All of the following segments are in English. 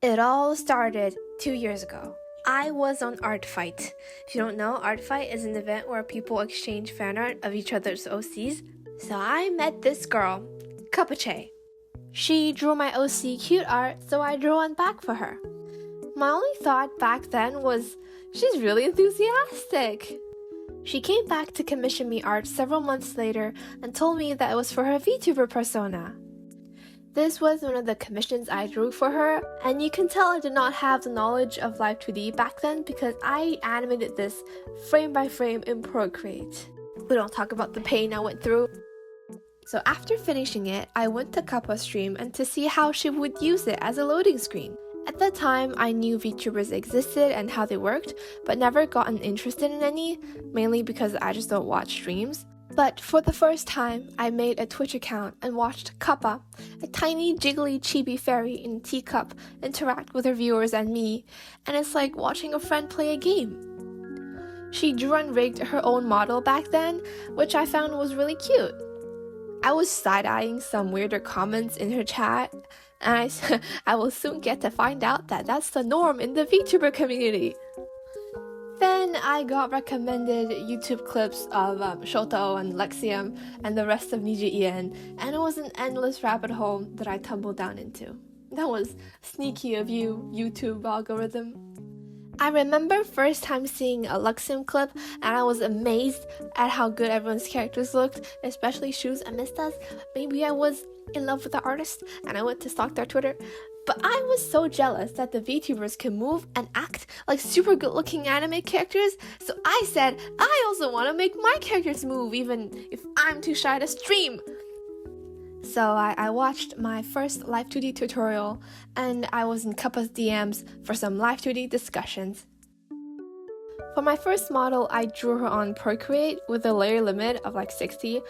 It all started 2 years ago. I was on Art Fight. If you don't know, Art Fight is an event where people exchange fan art of each other's OCs. So I met this girl, Kapache. She drew my OC cute art, so I drew one back for her. My only thought back then was, she's really enthusiastic. She came back to commission me art several months later and told me that it was for her VTuber persona. This was one of the commissions I drew for her, and you can tell I did not have the knowledge of Live 2D back then because I animated this frame by frame in Procreate. We don't talk about the pain I went through. So after finishing it, I went to Kappa's stream and to see how she would use it as a loading screen. At that time, I knew VTubers existed and how they worked, but never gotten interested in any, mainly because I just don't watch streams. But for the first time, I made a Twitch account and watched Kappa, a tiny jiggly chibi fairy in a teacup, interact with her viewers and me, and it's like watching a friend play a game. She drew and rigged her own model back then, which I found was really cute. I was side-eyeing some weirder comments in her chat, and I will soon get to find out that that's the norm in the VTuber community. Then I got recommended YouTube clips of Shoto and Lexium and the rest of Niji Ian, and it was an endless rabbit hole that I tumbled down into. That was sneaky of you, YouTube algorithm. I remember first time seeing a Lexium clip, and I was amazed at how good everyone's characters looked, especially Shu's and Mista's. Maybe I was in love with the artist, and I went to stalk their Twitter. But I was so jealous that the VTubers can move and act like super good looking anime characters, so I said I also want to make my characters move even if I'm too shy to stream. So I watched my first Live 2D tutorial, and I was in Kappa's DMs for some Live 2D discussions. For my first model, I drew her on Procreate with a layer limit of like 60.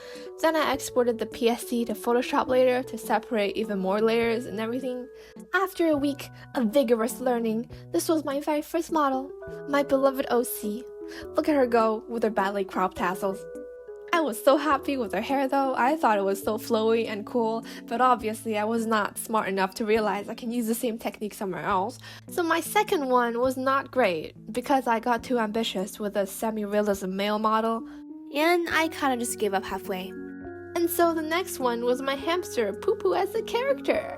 Then I exported the PSD to Photoshop later to separate even more layers and everything. After a week of vigorous learning, this was my very first model, my beloved OC. Look at her go with her badly cropped tassels. I was so happy with her hair though. I thought it was so flowy and cool, but obviously I was not smart enough to realize I can use the same technique somewhere else. So my second one was not great because I got too ambitious with a semi-realism male model, and I kinda just gave up halfway. And so the next one was my hamster Poo Poo as a character.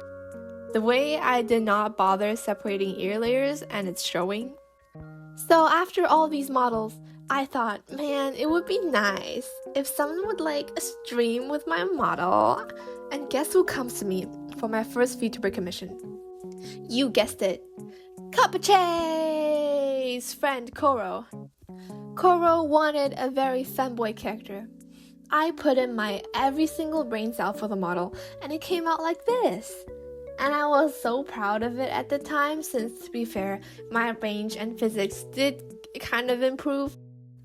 The way I did not bother separating ear layers and it's showing. So after all these models, I thought, man, it would be nice if someone would like a stream with my model. And guess who comes to me for my first VTuber commission? You guessed it, Kapache's friend Koro. Koro wanted a very femboy character. I put in my every single brain cell for the model, and it came out like this. And I was so proud of it at the time since, to be fair, my range and physics did kind of improve.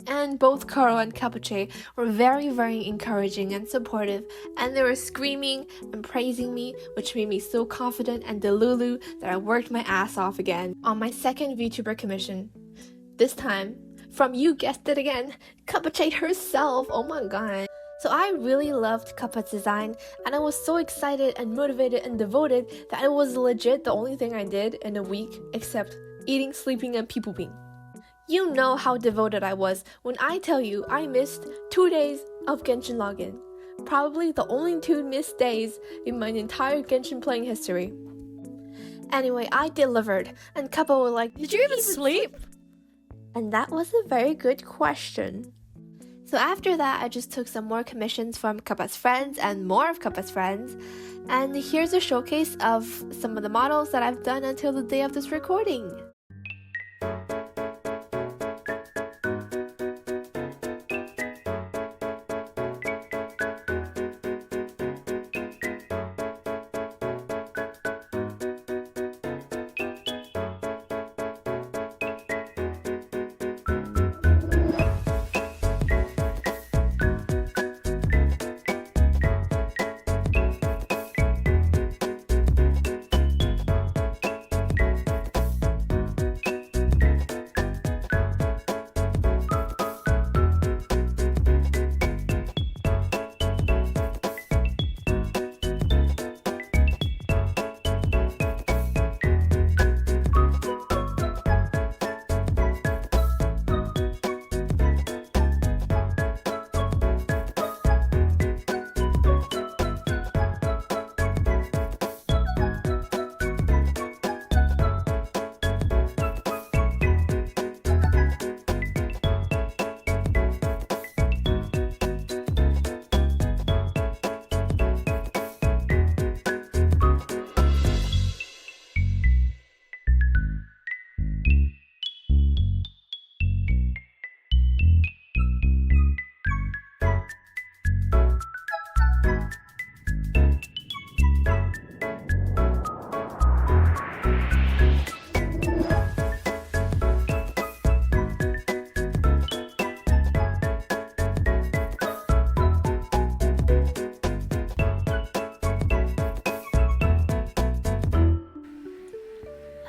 And both Koro and Kapache were very, very encouraging and supportive, and they were screaming and praising me, which made me so confident and delulu that I worked my ass off again on my second VTuber commission. This time, from you guessed it again, Kapache herself, oh my god. So I really loved Kappa's design, and I was so excited and motivated and devoted that it was legit the only thing I did in a week except eating, sleeping, and pee pooping. You know how devoted I was when I tell you I missed 2 days of Genshin login. Probably the only 2 missed days in my entire Genshin playing history. Anyway, I delivered, and Kappa was like, "Did you even sleep?" And that was a very good question. So after that, I just took some more commissions from Kappa's friends and more of Kappa's friends. And here's a showcase of some of the models that I've done until the day of this recording.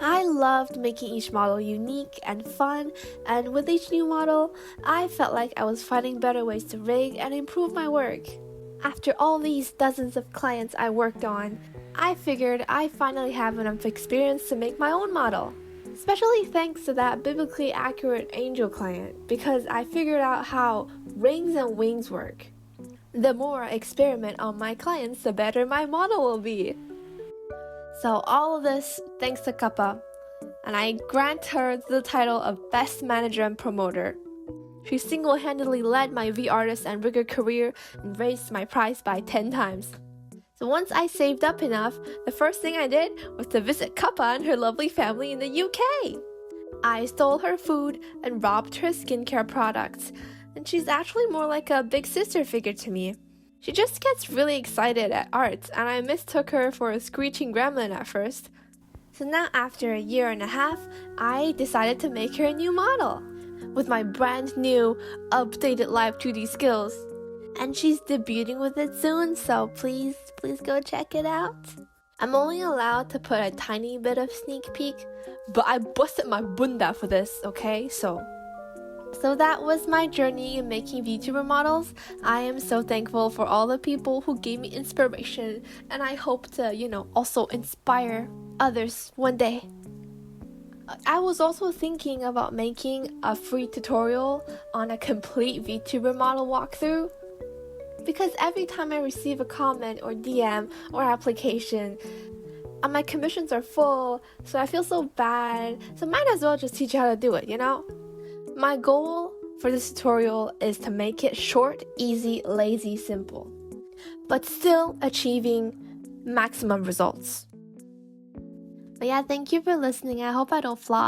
I loved making each model unique and fun, and with each new model, I felt like I was finding better ways to rig and improve my work. After all these dozens of clients I worked on, I figured I finally have enough experience to make my own model. Especially thanks to that biblically accurate angel client, because I figured out how rings and wings work. The more I experiment on my clients, the better my model will be. So all of this thanks to Kappa, and I grant her the title of Best Manager and Promoter. She single-handedly led my V-artist and rigger career and raised my price by 10 times. So once I saved up enough, the first thing I did was to visit Kappa and her lovely family in the UK. I stole her food and robbed her skincare products, and she's actually more like a big sister figure to me. She just gets really excited at art, and I mistook her for a screeching gremlin at first. So now after a year and a half, I decided to make her a new model with my brand new, updated Live 2D skills. And she's debuting with it soon, so please go check it out. I'm only allowed to put a tiny bit of sneak peek, but I busted my bunda for this, okay? So that was my journey in making VTuber models. I am so thankful for all the people who gave me inspiration, and I hope to, also inspire others one day. I was also thinking about making a free tutorial on a complete VTuber model walkthrough, because every time I receive a comment or DM or application, my commissions are full, so I feel so bad, so might as well just teach you how to do it, My goal for this tutorial is to make it short, easy, lazy, simple, but still achieving maximum results. But yeah, thank you for listening. I hope I don't flop.